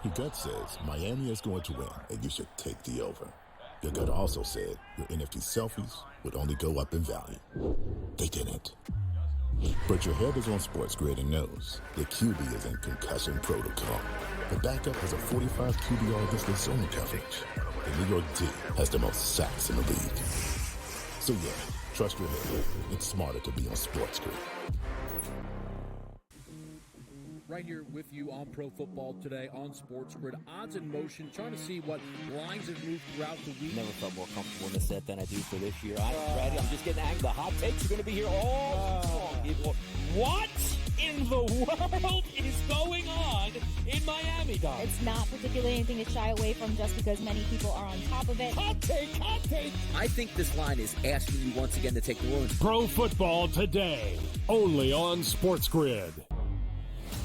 Your gut says Miami is going to win, and you should take the over. Your gut also said your NFT selfies would only go up in value. They didn't. But your head is on SportsGrid and knows the QB is in concussion protocol. The backup has a 45 QBR against the zone coverage. The New York D has the most sacks in the league. So yeah, trust your head. It's smarter to be on SportsGrid. Right here with you on Pro Football Today on SportsGrid. Odds in motion, trying to see what lines have moved throughout the week. Never felt more comfortable in the set than I do for this year. I'm ready. I'm just getting angry. The hot takes are going to be here all long, people. What in the world is going on in Miami, Dom? It's not particularly anything to shy away from just because many people are on top of it. Hot take, hot take. I think this line is asking you once again to take the Orleans. Pro Football Today, only on SportsGrid.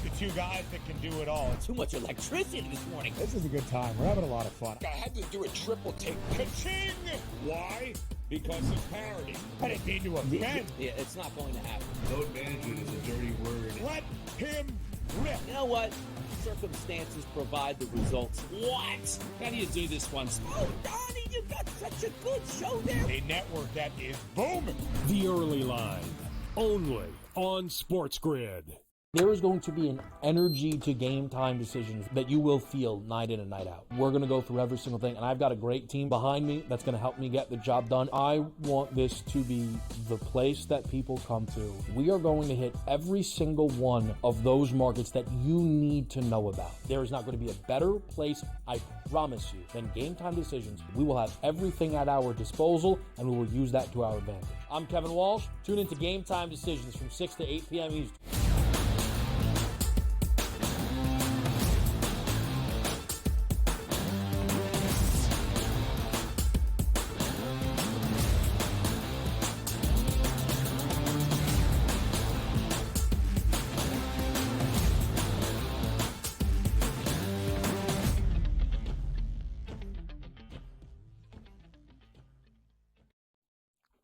The two guys that can do it all. Too much electricity this morning. This is a good time. We're having a lot of fun. I had to do a triple take. Ka-ching! Why? Because it's parody. I didn't mean to offend. Yeah, it's not going to happen. Load management is a dirty word. Let him rip. You know what? Circumstances provide the results. What? How do you do this one? Oh, Donnie, you got such a good show there. A network that is booming. The Early Line, only on SportsGrid. There is going to be an energy to game time decisions that you will feel night in and night out. We're going to go through every single thing, and I've got a great team behind me that's going to help me get the job done. I want this to be the place that people come to. We are going to hit every single one of those markets that you need to know about. There is not going to be a better place, I promise you, than Game Time Decisions. We will have everything at our disposal, and we will use that to our advantage. I'm Kevin Walsh. Tune into Game Time Decisions from 6 to 8 p.m. Eastern.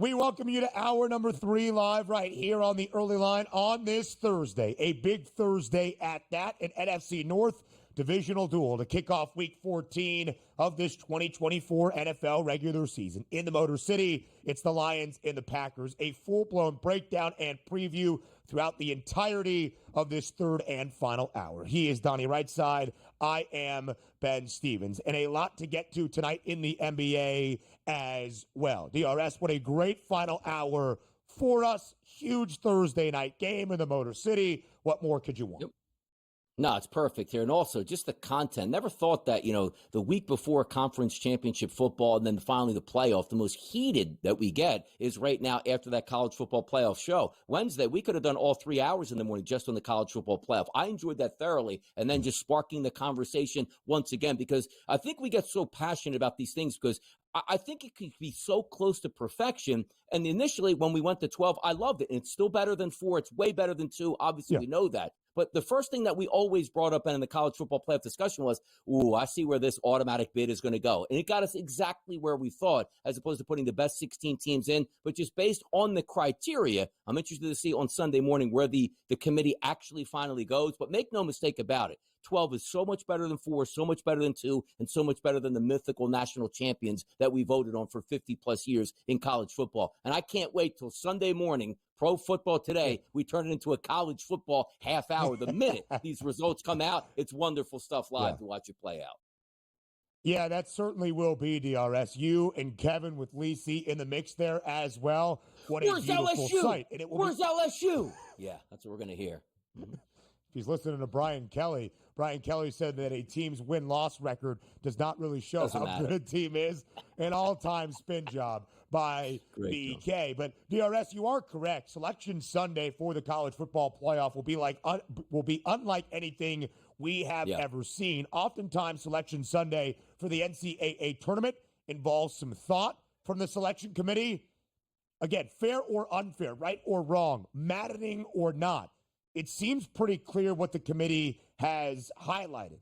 We welcome you to hour number 3 live right here on the Early Line on this Thursday. A big Thursday at that, an NFC North divisional duel to kick off Week 14 of this 2024 NFL regular season. In the Motor City, it's the Lions and the Packers. A full-blown breakdown and preview throughout the entirety of this third and final hour. He is Donnie Rightside. I am Ben Stevens. And a lot to get to tonight in the NBA as well. DRS, what a great final hour for us. Huge Thursday night game in the Motor City. What more could you want? Yep. No, it's perfect here. And also just the content. Never thought that, the week before conference championship football and then finally the playoff, the most heated that we get is right now after that college football playoff show. Wednesday, we could have done all 3 hours in the morning just on the college football playoff. I enjoyed that thoroughly. And then just sparking the conversation once again, because I think we get so passionate about these things because I think it could be so close to perfection. And initially, when we went to 12, I loved it. And it's still better than 4. It's way better than 2. Obviously, we know that. But the first thing that we always brought up in the college football playoff discussion was, I see where this automatic bid is going to go. And it got us exactly where we thought, as opposed to putting the best 16 teams in. But just based on the criteria, I'm interested to see on Sunday morning where the committee actually finally goes. But make no mistake about it. 12 is so much better than 4, so much better than 2, and so much better than the mythical national champions that we voted on for 50-plus years in college football. And I can't wait till Sunday morning, Pro Football Today, we turn it into a college football half hour. The minute these results come out, it's wonderful stuff live to watch it play out. Yeah, that certainly will be, DRS. You and Kevin with Lisi in the mix there as well. What a beautiful sight. And it will Where's LSU? Yeah, that's what we're going to hear. If he's listening to Brian Kelly said that a team's win-loss record does not really show how good a team is. An all-time spin job by BK. But DRS, you are correct. Selection Sunday for the college football playoff will be unlike anything we have ever seen. Oftentimes, Selection Sunday for the NCAA tournament involves some thought from the selection committee. Again, fair or unfair, right or wrong, maddening or not. It seems pretty clear what the committee has highlighted.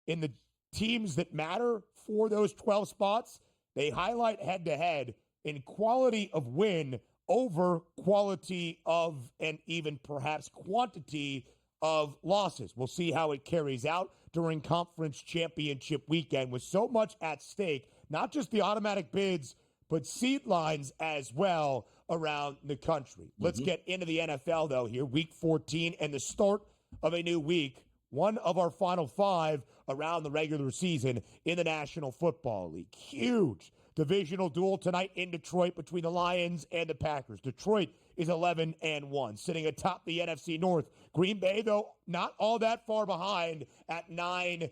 In the teams that matter for those 12 spots, they highlight head-to-head in quality of win over quality of and even perhaps quantity of losses. We'll see how it carries out during conference championship weekend with so much at stake, not just the automatic bids, but seed lines as well around the country. Let's get into the NFL, though, here. Week 14 and the start of a new week. One of our final 5 around the regular season in the National Football League. Huge divisional duel tonight in Detroit between the Lions and the Packers. Detroit is 11-1, sitting atop the NFC North. Green Bay, though, not all that far behind at 9-3.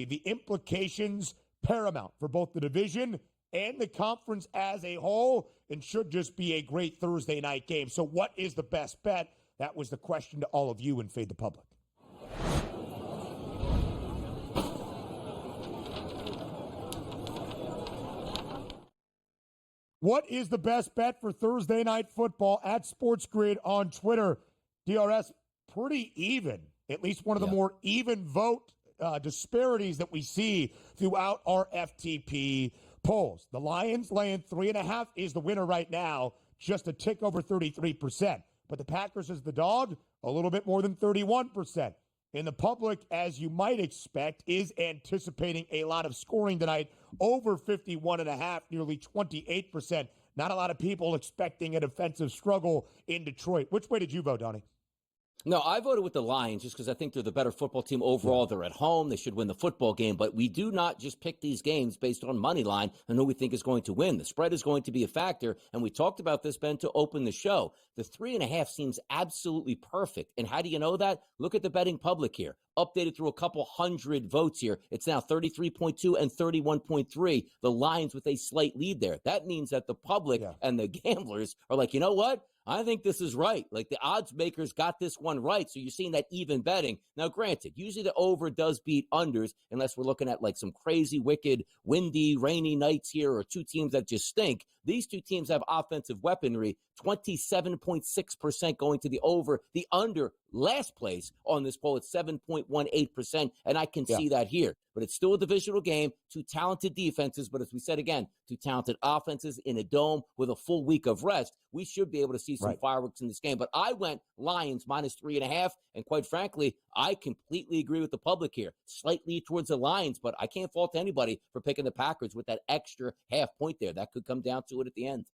The implications paramount for both the division and the conference as a whole, and should just be a great Thursday night game. So what is the best bet? That was the question to all of you in Fade the Public. What is the best bet for Thursday Night Football at Sports Grid on Twitter? DRS, pretty even. At least one of the more even vote disparities that we see throughout our FTP polls. The Lions laying 3.5 is the winner right now, just a tick over 33%. But the Packers is the dog, a little bit more than 31%. And the public, as you might expect, is anticipating a lot of scoring tonight, over 51.5, nearly 28%. Not a lot of people expecting a defensive struggle in Detroit. Which way did you vote, Donnie? No, I voted with the Lions just because I think they're the better football team overall. They're at home. They should win the football game. But we do not just pick these games based on money line and who we think is going to win. The spread is going to be a factor. And we talked about this, Ben, to open the show. The 3.5 seems absolutely perfect. And how do you know that? Look at the betting public here. Updated through a couple hundred votes here. It's now 33.2 and 31.3. The Lions with a slight lead there. That means that the public and the gamblers are like, you know what? I think this is right. Like, the odds makers got this one right. So you're seeing that even betting. Now, granted, usually the over does beat unders unless we're looking at like some crazy, wicked, windy, rainy nights here or two teams that just stink. These two teams have offensive weaponry, 27.6% going to the over. The under, last place on this poll, at 7.18%, and I can see that here. But it's still a divisional game, two talented defenses, but as we said again, two talented offenses in a dome with a full week of rest. We should be able to see some fireworks in this game. But I went Lions minus 3.5, and quite frankly, I completely agree with the public here. Slightly towards the Lions, but I can't fault anybody for picking the Packers with that extra half point there. That could come down to it at the end.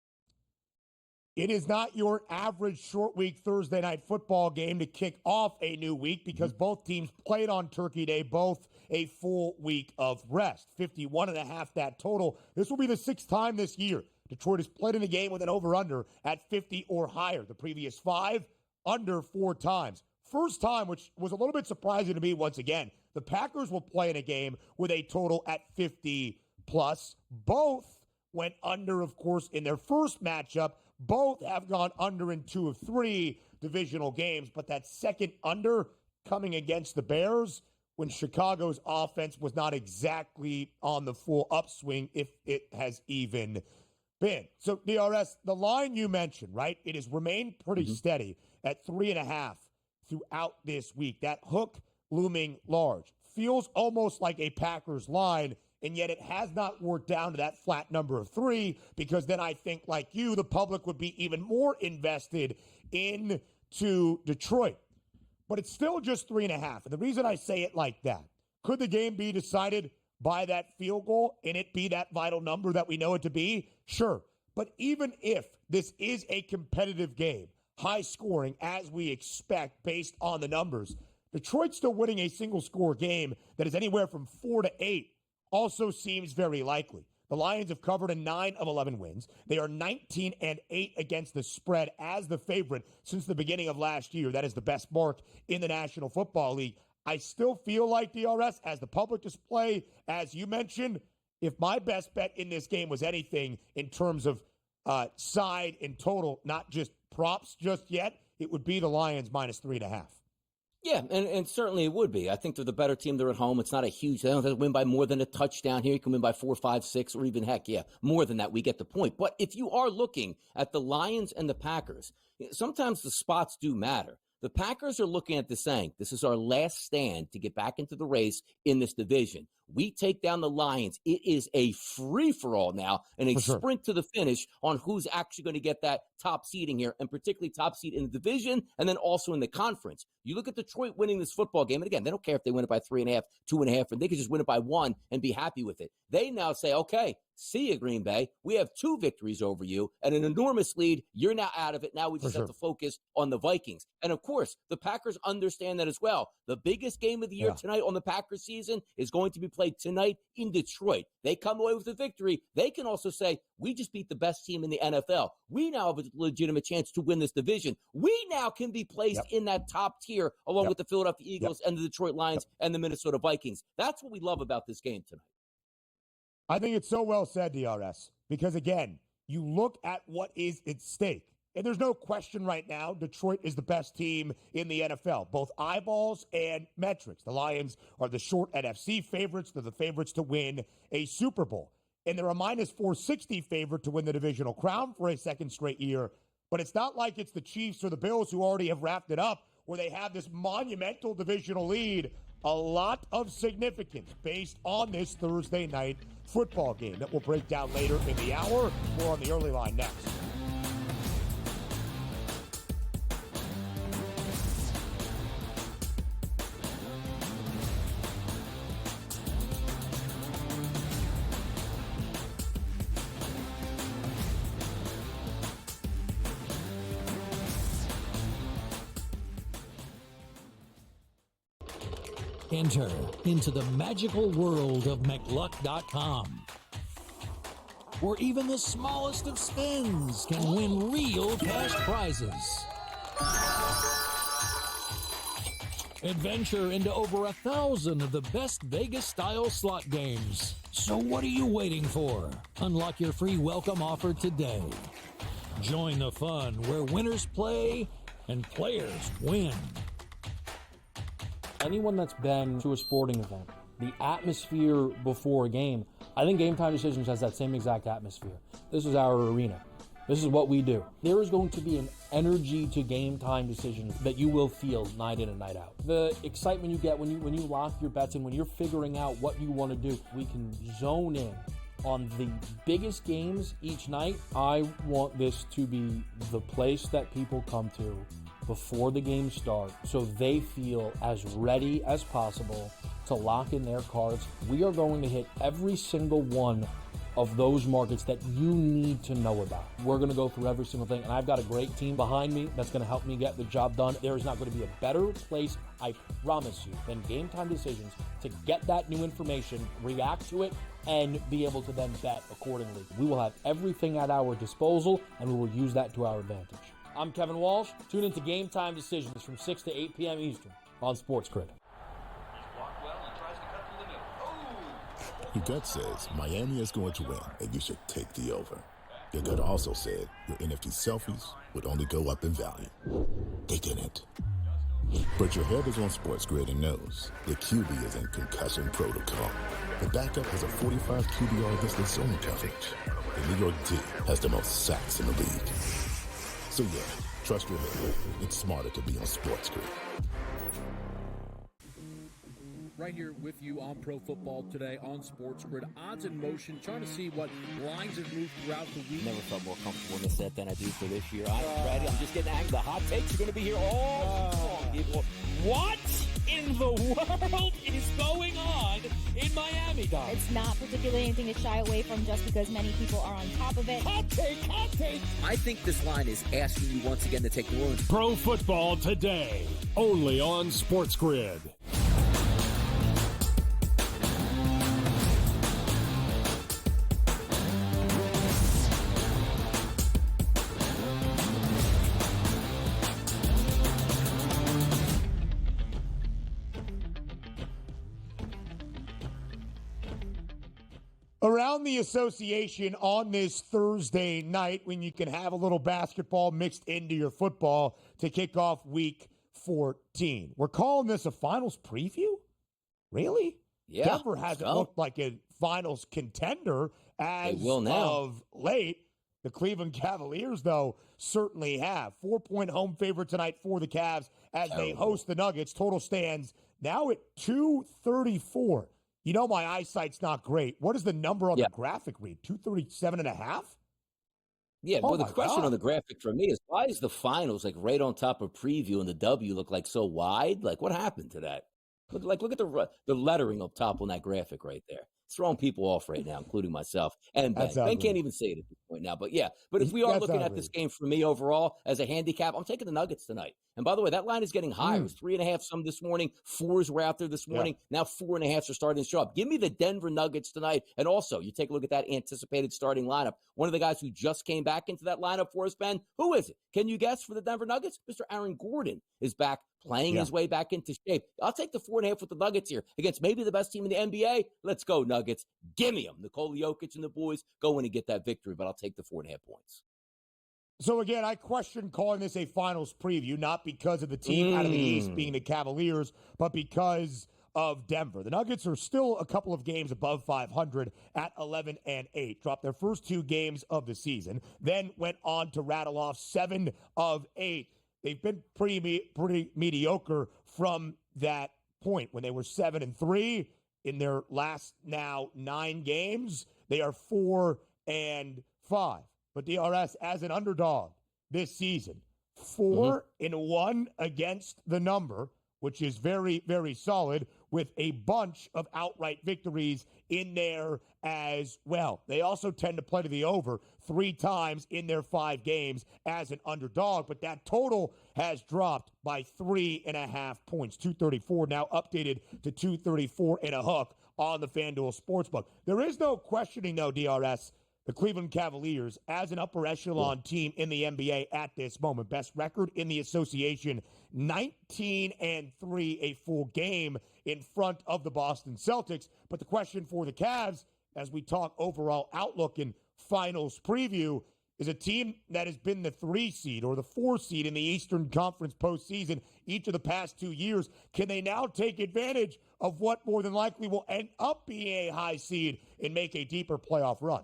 It is not your average short week Thursday Night Football game to kick off a new week because both teams played on Turkey Day, both a full week of rest. 51.5 that total. This will be the 6th time this year Detroit has played in a game with an over-under at 50 or higher. The previous 5, under 4 times. First time, which was a little bit surprising to me once again, the Packers will play in a game with a total at 50 plus. Both went under, of course, in their first matchup. Both have gone under in 2 of 3 divisional games, but that second under coming against the Bears when Chicago's offense was not exactly on the full upswing, if it has even been. So, DRS, the line you mentioned, right, it has remained pretty steady at 3.5 throughout this week. That hook looming large. Feels almost like a Packers line, and yet it has not worked down to that flat number of 3, because then I think, like you, the public would be even more invested into Detroit. But it's still just 3.5. And the reason I say it like that, could the game be decided by that field goal and it be that vital number that we know it to be? Sure. But even if this is a competitive game, high scoring as we expect based on the numbers, Detroit still winning a single score game that is anywhere from 4 to 8 also seems very likely. The Lions have covered in 9 of 11 wins. They are 19-8 against the spread as the favorite since the beginning of last year. That is the best mark in the National Football League. I still feel like, DRS, as the public display, as you mentioned, if my best bet in this game was anything in terms of side and total, not just props just yet, it would be the Lions minus 3.5. Yeah, and certainly it would be. I think they're the better team. They're at home. It's not a huge – they don't have to win by more than a touchdown here. You can win by 4, 5, 6, or even, heck, more than that. We get the point. But if you are looking at the Lions and the Packers, sometimes the spots do matter. The Packers are looking at this saying, this is our last stand to get back into the race in this division. we take down the Lions, it is a free-for-all now and a sprint to the finish on who's actually going to get that top seeding here, and particularly top seed in the division and then also in the conference. You look at Detroit winning this football game, and again, they don't care if they win it by 3.5, 2.5, and they could just win it by 1 and be happy with it. They now say, okay, see you, Green Bay. We have 2 victories over you and an enormous lead. You're now out of it. Now we just have to focus on the Vikings. And, of course, the Packers understand that as well. The biggest game of the year tonight on the Packers season is going to be played tonight in Detroit. They come away with a victory. They can also say, we just beat the best team in the NFL. We now have a legitimate chance to win this division. We now can be placed in that top tier along with the Philadelphia Eagles and the Detroit Lions and the Minnesota Vikings. That's what we love about this game tonight. I think it's so well said, DRS, because, again, you look at what is at stake. And there's no question right now, Detroit is the best team in the NFL, both eyeballs and metrics. The Lions are the short NFC favorites. They're the favorites to win a Super Bowl. And they're a minus 460 favorite to win the divisional crown for a second straight year. But it's not like it's the Chiefs or the Bills who already have wrapped it up, where they have this monumental divisional lead. A lot of significance based on this Thursday night football game that we'll break down later in the hour. More on the early line next. Enter into the magical world of McLuck.com, where even the smallest of spins can win real cash prizes. Adventure into over 1,000 of the best Vegas-style slot games. So what are you waiting for? Unlock your free welcome offer today. Join the fun where winners play and players win. Anyone that's been to a sporting event, the atmosphere before a game, I think Game Time Decisions has that same exact atmosphere. This is our arena. This is what we do. There is going to be an energy to Game Time Decisions that you will feel night in and night out. The excitement you get when you lock your bets and when you're figuring out what you want to do, we can zone in on the biggest games each night. I want this to be the place that people come to before the game starts, so they feel as ready as possible to lock in their cards. We are going to hit every single one of those markets that you need to know about. We're going to go through every single thing, and I've got a great team behind me that's going to help me get the job done. There is not going to be a better place, I promise you, than Game Time Decisions to get that new information, react to it, and be able to then bet accordingly. We will have everything at our disposal, and we will use that to our advantage. I'm Kevin Walsh. Tune into Game Time Decisions from 6 to 8 p.m. Eastern on Sports Grid. Your gut says Miami is going to win, and you should take the over. Your gut also said your NFT selfies would only go up in value. They didn't. But your head is on Sports Grid and knows the QB is in concussion protocol. The backup has a 45 QBR against the zone coverage. The New York D has the most sacks in the league. So yeah, trust your head. It's smarter to be on Sports Grid. Right here with you on Pro Football Today on Sports Grid. Odds in motion, trying to see what lines have moved throughout the week. Never felt more comfortable in this set than I do for this year. I'm ready. I'm just getting angry. The hot takes are going to be here all long, people. What in the world is going on in Miami, guys? It's not particularly anything to shy away from just because many people are on top of it. Hot take, hot take. I think this line is asking you once again to take the Orleans. Pro Football Today, only on Sports Grid. Around the association on this Thursday night, when you can have a little basketball mixed into your football to kick off week 14. We're calling this a finals preview? Really? Yeah. Denver hasn't looked like a finals contender as of late. The Cleveland Cavaliers, though, certainly have. 4-point home favorite tonight for the Cavs as they host the Nuggets. Total stands now at 234. You know my eyesight's not great. What does the number on the graphic read? 237.5? Yeah, well, the question on the graphic for me is, why is the finals like right on top of preview and the W look like so wide? Like, what happened to that? Look at the lettering up top on that graphic right there. It's throwing people off right now, including myself and Ben. Ben can't even say it at this point now. But if we are looking at this game for me overall as a handicap, I'm taking the Nuggets tonight. And by the way, that line is getting higher. It was 3.5 some this morning. 4s were out there this morning. Now 4.5s are starting to show up. Give me the Denver Nuggets tonight. And also, you take a look at that anticipated starting lineup. One of the guys who just came back into that lineup for us, Ben, who is it? Can you guess for the Denver Nuggets? Mr. Aaron Gordon is back, playing his way back into shape. I'll take the 4.5 with the Nuggets here against maybe the best team in the NBA. Let's go, Nuggets. Give me them. Nikola Jokic and the boys go in and get that victory, but I'll take the 4.5 points. So, again, I question calling this a finals preview, not because of the team out of the East being the Cavaliers, but because of Denver. The Nuggets are still a couple of games above 500 at 11-8. Dropped their first 2 games of the season, then went on to rattle off 7 of 8. They've been pretty mediocre from that point. When they were 7-3 in their last now 9 games, they are 4-5. But DRS, as an underdog this season, 4-1 against the number, which is very, very solid, with a bunch of outright victories in there as well. They also tend to play to the over 3 times in their 5 games as an underdog, but that total has dropped by 3.5 points. 234 now updated to 234 and a hook on the FanDuel Sportsbook. There is no questioning, though, DRS, the Cleveland Cavaliers as an upper echelon team in the NBA at this moment. Best record in the association, 19-3, a full game in front of the Boston Celtics. But the question for the Cavs, as we talk overall outlook and finals preview, is a team that has been the 3 seed or the 4 seed in the Eastern Conference postseason each of the past 2 years. Can they now take advantage of what more than likely will end up being a high seed and make a deeper playoff run?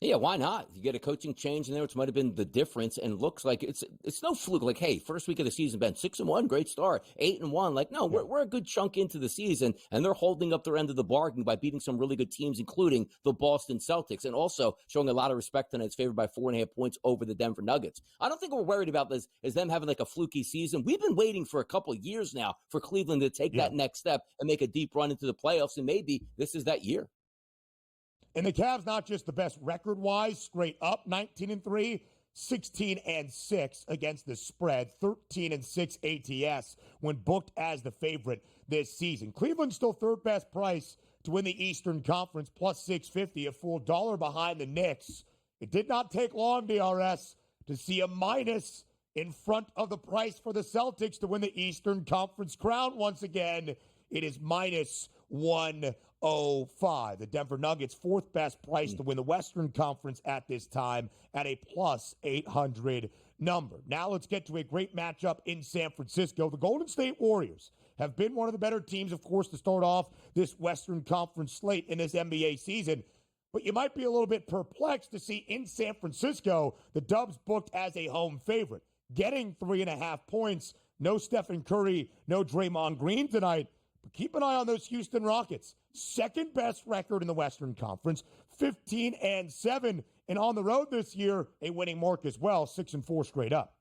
Yeah, why not? You get a coaching change in there, which might have been the difference, and looks like it's no fluke. Like, hey, first week of the season, Ben, 6-1, great start. 8-1, like, no, we're a good chunk into the season, and they're holding up their end of the bargain by beating some really good teams, including the Boston Celtics, and also showing a lot of respect, and it's favored by 4.5 points over the Denver Nuggets. I don't think we're worried about this as them having like a fluky season. We've been waiting for a couple of years now for Cleveland to take that next step and make a deep run into the playoffs, and maybe this is that year. And the Cavs, not just the best record-wise, straight up, 19-3, 16-6 against the spread, 13-6 ATS when booked as the favorite this season. Cleveland's still third best price to win the Eastern Conference, plus 650, a full $1 behind the Knicks. It did not take long, DRS, to see a minus in front of the price for the Celtics to win the Eastern Conference crown once again. It is minus 105. The Denver Nuggets, 4th best price to win the Western Conference at this time at a plus 800 number. Now let's get to a great matchup in San Francisco. The Golden State Warriors have been one of the better teams, of course, to start off this Western Conference slate in this NBA season. But you might be a little bit perplexed to see in San Francisco the Dubs booked as a home favorite, getting 3.5 points. No Stephen Curry, no Draymond Green tonight. But keep an eye on those Houston Rockets. 2nd best record in the Western Conference, 15-7. And on the road this year, a winning mark as well, 6-4 straight up.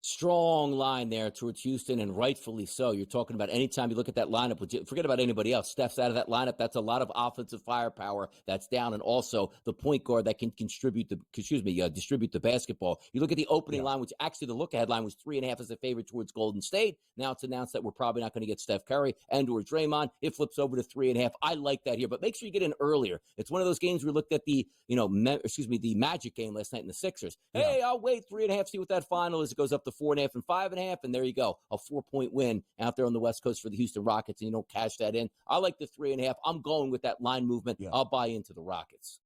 Strong line there towards Houston, and rightfully so. You're talking about anytime you look at that lineup, forget about anybody else. Steph's out of that lineup. That's a lot of offensive firepower that's down, and also the point guard that can distribute the basketball. You look at the opening line, which actually the look-ahead line was 3.5 as a favorite towards Golden State. Now it's announced that we're probably not going to get Steph Curry and or Draymond. It flips over to 3.5. I like that here, but make sure you get in earlier. It's one of those games we looked at the Magic game last night in the Sixers. Hey, I'll wait 3.5, see what that final is. It goes up to 4.5 and 5.5, and there you go. A 4-point win out there on the West Coast for the Houston Rockets, and you don't cash that in. I like the 3.5. I'm going with that line movement. I'll buy into the Rockets.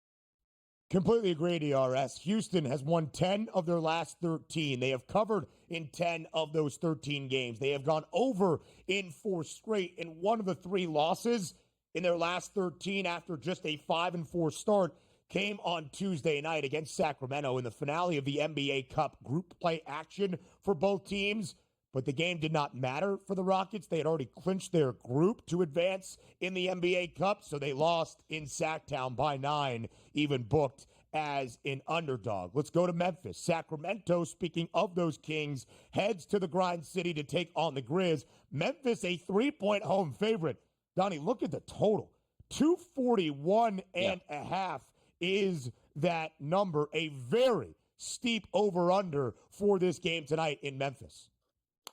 Completely agree, DRS. Houston has won 10 of their last 13. They have covered in 10 of those 13 games. They have gone over in 4 straight, and one of the 3 losses in their last 13 after just a 5-4 start came on Tuesday night against Sacramento in the finale of the NBA Cup group play action for both teams. but the game did not matter for the Rockets. They had already clinched their group to advance in the NBA Cup, so they lost in Sacktown by 9, even booked as an underdog. Let's go to Memphis. Sacramento, speaking of those Kings, heads to the Grind City to take on the Grizz. Memphis, a 3-point home favorite. Donnie, look at the total. 241 and a half is that number. A very steep over-under for this game tonight in Memphis.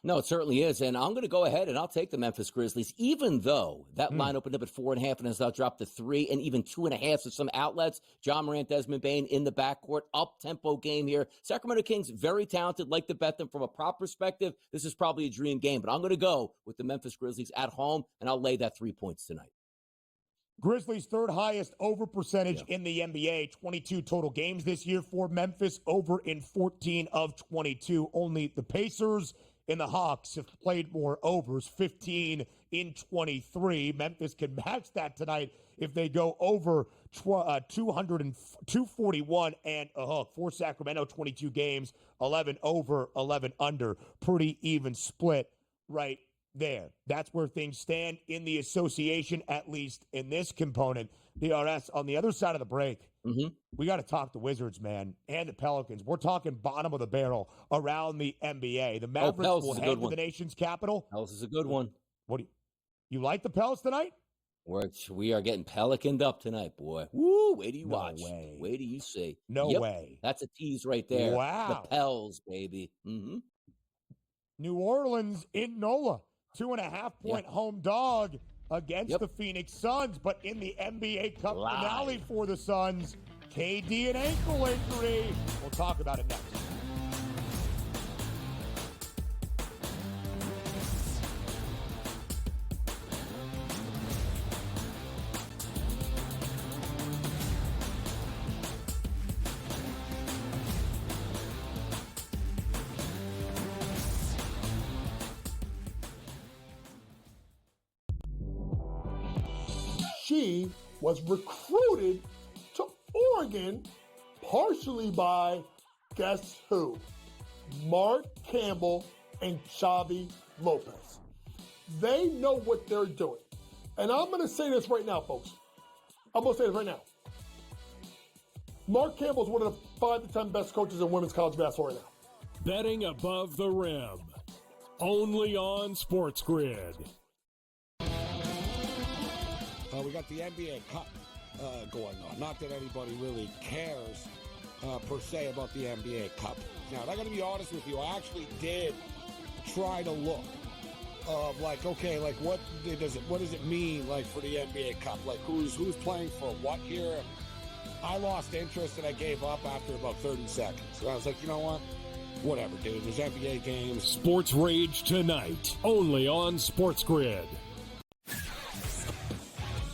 No, it certainly is. And I'm going to go ahead and I'll take the Memphis Grizzlies, even though that line opened up at 4.5 and has now dropped to 3 and even 2.5 at some outlets. Ja Morant, Desmond Bane in the backcourt, up-tempo game here. Sacramento Kings, very talented, like to bet them from a prop perspective. This is probably a dream game, but I'm going to go with the Memphis Grizzlies at home, and I'll lay that 3 points tonight. Grizzlies' third highest over percentage in the NBA, 22 total games this year for Memphis, over in 14 of 22. Only the Pacers and the Hawks have played more overs, 15 in 23. Memphis can match that tonight if they go over 241 and a hook. For Sacramento, 22 games, 11 over, 11 under. Pretty even split right there. That's where things stand in the association, at least in this component. DRS, on the other side of the break, we got to talk the Wizards, man, and the Pelicans. We're talking bottom of the barrel around the NBA. The Mavericks will head to the nation's capital. Pels is a good one. What do you like the Pels tonight? We are getting Pelicaned up tonight, boy. Woo! Wait do you watch? Way. Wait do you see? No way. That's a tease right there. Wow. The Pels, baby. New Orleans in NOLA. 2.5-point home dog against the Phoenix Suns, but in the NBA Cup finale for the Suns, KD and ankle injury. We'll talk about it next. She was recruited to Oregon partially by, guess who? Mark Campbell and Xavi Lopez. They know what they're doing. And I'm going to say this right now, folks. I'm going to say this right now. Mark Campbell is one of the 5 to 10 best coaches in women's college basketball right now. Betting above the rim. Only on Sports Grid. We got the NBA Cup going on. Not that anybody really cares per se about the NBA Cup. Now, I'm going to be honest with you. I actually did try to look of like, okay, like what does it mean like for the NBA Cup? Like who's playing for what here? I lost interest and I gave up after about 30 seconds. So I was like, you know what? Whatever, dude. There's NBA games. Sports Rage tonight, only on Sports Grid.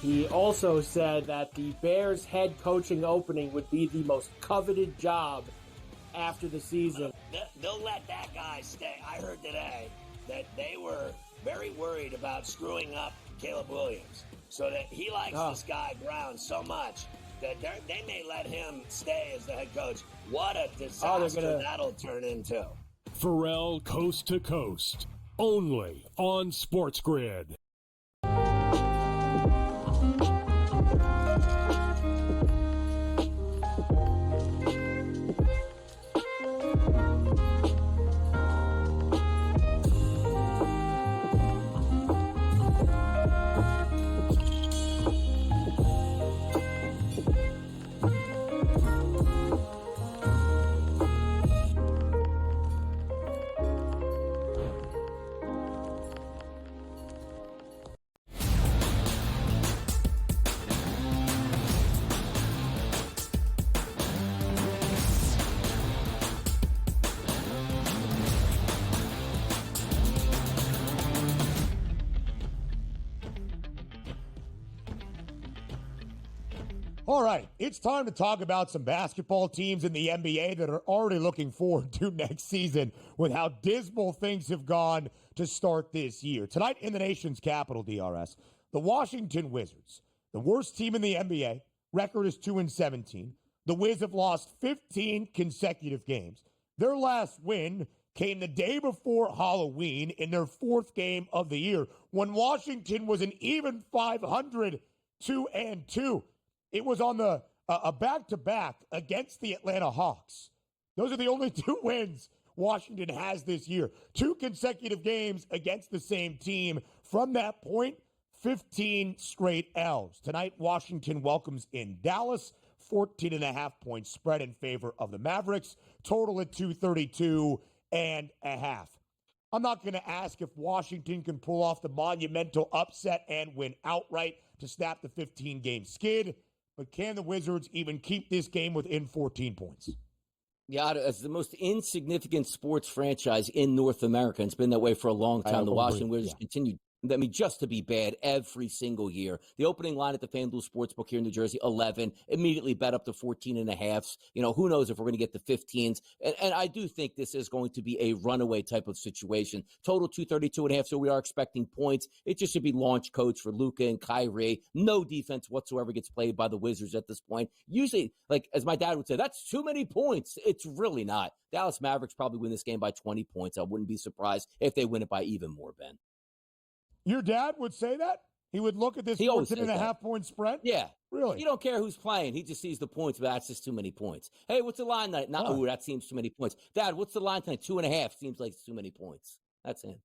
He also said that the Bears head coaching opening would be the most coveted job after the season. They'll let that guy stay. I heard today that they were very worried about screwing up Caleb Williams. So that he likes this guy Brown so much that they may let him stay as the head coach. What a disaster that'll turn into. Pharrell Coast to Coast, only on Sports Grid. All right, it's time to talk about some basketball teams in the NBA that are already looking forward to next season with how dismal things have gone to start this year. Tonight in the nation's capital, DRS, the Washington Wizards, the worst team in the NBA, record is 2-17. The Wiz have lost 15 consecutive games. Their last win came the day before Halloween in their 4th game of the year when Washington was an even 500 2-2. It was on a back-to-back against the Atlanta Hawks. Those are the only 2 wins Washington has this year. 2 consecutive games against the same team. From that point, 15 straight L's. Tonight, Washington welcomes in Dallas. 14.5-point spread in favor of the Mavericks. Total at 232.5. I'm not going to ask if Washington can pull off the monumental upset and win outright to snap the 15-game skid, but can the Wizards even keep this game within 14 points? Yeah, as the most insignificant sports franchise in North America, and it's been that way for a long time, the Washington Wizards continue, just to be bad every single year. The opening line at the FanDuel Sportsbook here in New Jersey, 11, immediately bet up to 14.5. Who knows if we're going to get the 15s. And I do think this is going to be a runaway type of situation. Total 232.5, so we are expecting points. It just should be launch codes for Luka and Kyrie. No defense whatsoever gets played by the Wizards at this point. Usually, like as my dad would say, that's too many points. It's really not. Dallas Mavericks probably win this game by 20 points. I wouldn't be surprised if they win it by even more, Ben. Your dad would say that? He would look at this 14.5-point spread? Yeah. Really? You don't care who's playing. He just sees the points, but that's just too many points. Hey, what's the line tonight? That seems too many points. Dad, what's the line tonight? 2.5 seems like it's too many points. That's it.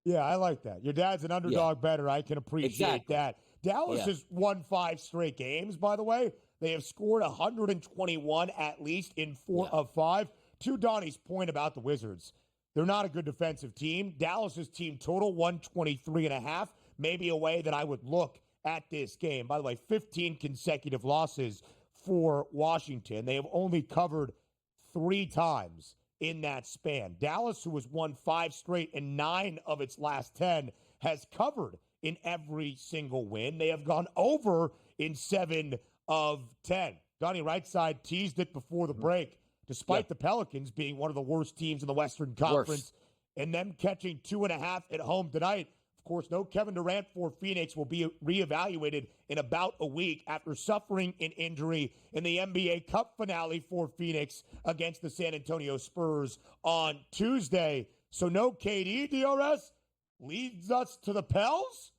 Yeah, I like that. Your dad's an underdog better. I can appreciate that. Dallas has won 5 straight games, by the way. They have scored 121 at least in 4 of 5. To Donnie's point about the Wizards, they're not a good defensive team. Dallas's team total 123.5, maybe a way that I would look at this game. By the way, 15 consecutive losses for Washington. They have only covered 3 times in that span. Dallas, who has won 5 straight and 9 of its last 10, has covered in every single win. They have gone over in 7 of 10. Donnie Rightside teased it before the break. Despite the Pelicans being one of the worst teams in the Western Conference and them catching 2.5 at home tonight. Of course, no Kevin Durant for Phoenix will be reevaluated in about a week after suffering an injury in the NBA Cup finale for Phoenix against the San Antonio Spurs on Tuesday. So no KD, DRS, leads us to the Pels.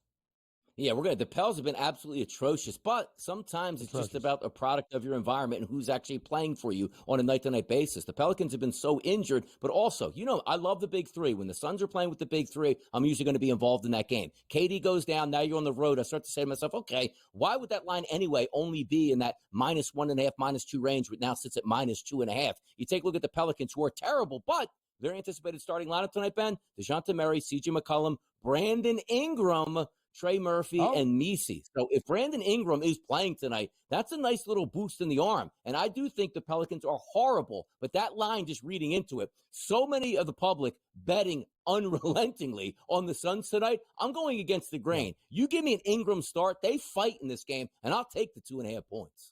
Yeah, the Pels have been absolutely atrocious, but sometimes it's just about a product of your environment and who's actually playing for you on a night-to-night basis. The Pelicans have been so injured, but also, I love the big 3. When the Suns are playing with the big 3, I'm usually going to be involved in that game. KD goes down, now you're on the road. I start to say to myself, okay, why would that line anyway only be in that -1.5, -2 range, which now sits at -2.5? You take a look at the Pelicans, who are terrible, but their anticipated starting lineup tonight, Ben, DeJounte Murray, C.J. McCollum, Brandon Ingram, Trey Murphy, and Messi. So if Brandon Ingram is playing tonight, that's a nice little boost in the arm. And I do think the Pelicans are horrible, but that line, just reading into it, so many of the public betting unrelentingly on the Suns tonight, I'm going against the grain. You give me an Ingram start, they fight in this game, and I'll take the 2.5 points.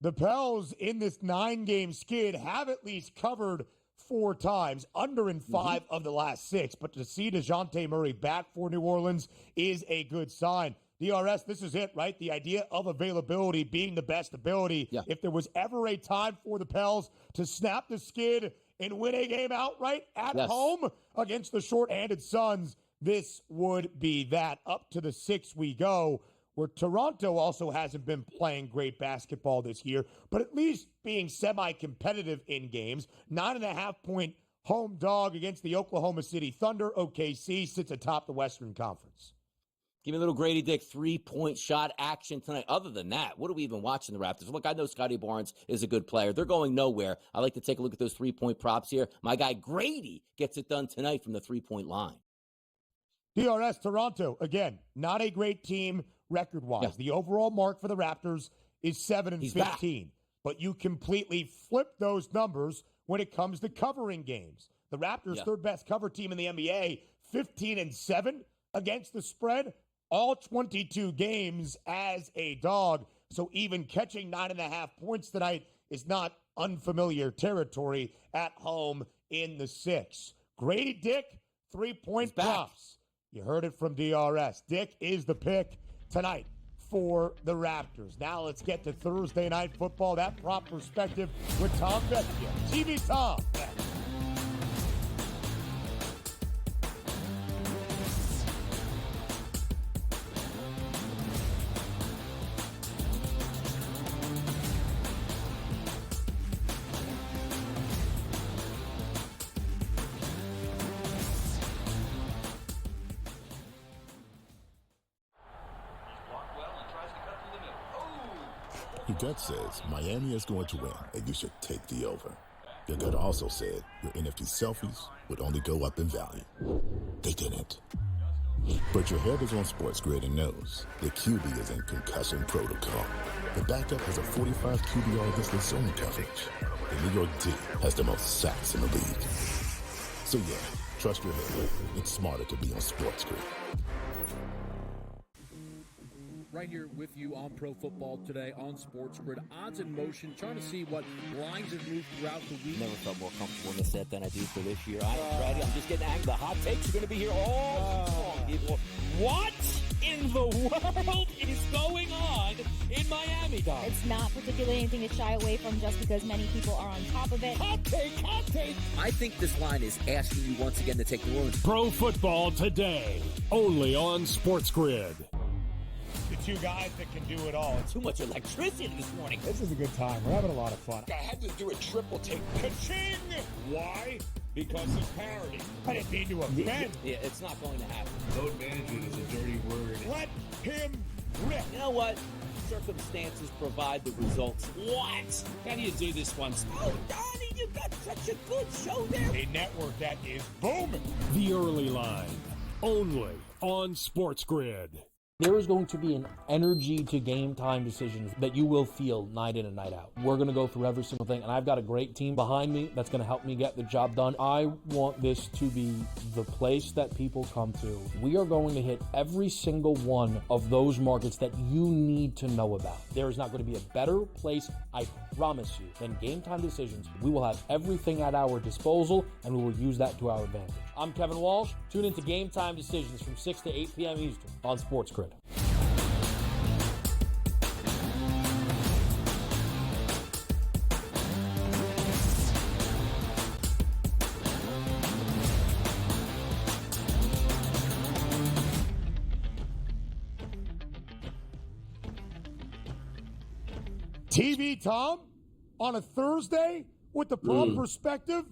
The Pels in this 9-game skid have at least covered 4 times, under in 5 of the last 6. But to see DeJounte Murray back for New Orleans is a good sign. DRS, this is it, right? The idea of availability being the best ability. Yeah. If there was ever a time for the Pels to snap the skid and win a game outright at home against the short-handed Suns, this would be that. Up to the 6 we go, where Toronto also hasn't been playing great basketball this year, but at least being semi-competitive in games. 9.5-point home dog against the Oklahoma City Thunder. OKC sits atop the Western Conference. Give me a little Grady Dick 3-point shot action tonight. Other than that, what are we even watching the Raptors? Look, I know Scotty Barnes is a good player. They're going nowhere. I like to take a look at those 3-point props here. My guy Grady gets it done tonight from the 3-point line. DRS, Toronto, again, not a great team record-wise. Yeah. The overall mark for the Raptors is 7-15. But you completely flip those numbers when it comes to covering games. The Raptors' third-best cover team in the NBA, 15-7 against the spread, all 22 games as a dog. So even catching 9.5 points tonight is not unfamiliar territory at home in the 6. Grady Dick, 3-point props. You heard it from DRS. Dick is the pick tonight for the Raptors. Now let's get to Thursday Night Football, that prop perspective with Tom Vecchio. TV Tom. Your gut says Miami is going to win, and you should take the over. Your gut also said your NFT selfies would only go up in value. They didn't. But your head is on SportsGrid and knows the QB is in concussion protocol. The backup has a 45 QBR against the zone coverage. The New York D has the most sacks in the league. So yeah, trust your head. It's smarter to be on SportsGrid. Right here with you on Pro Football Today on SportsGrid. Odds in motion, trying to see what lines have moved throughout the week. Never felt more comfortable in this set than I do for this year. I'm ready. I'm just getting angry. The hot takes are going to be here all long, people. What in the world is going on in Miami, Dom? It's not particularly anything to shy away from just because many people are on top of it. Hot take, hot take. I think this line is asking you once again to take New Orleans. Pro Football Today, only on SportsGrid. The two guys that can do it all. Too much electricity this morning. This is a good time. We're having a lot of fun. I had to do a triple take. Ka-ching! Why? Because of parity. I didn't mean to offend. Yeah, it's not going to happen. Load management is a dirty word. Let him rip. You know what? Circumstances provide the results. What? How do you do this once? Oh, Donnie, you got such a good show there. A network that is booming. The early line, only on SportsGrid. There is going to be an energy to game time decisions that you will feel night in and night out. We're going to go through every single thing, and I've got a great team behind me that's going to help me get the job done. I want this to be the place that people come to. We are going to hit every single one of those markets that you need to know about. There is not going to be a better place, I promise you, than Game Time Decisions. We will have everything at our disposal, and we will use that to our advantage. I'm Kevin Walsh. Tune into Game Time Decisions from 6 to 8 p.m. Eastern on SportsGrid. TV Tom on a Thursday with the prompt perspective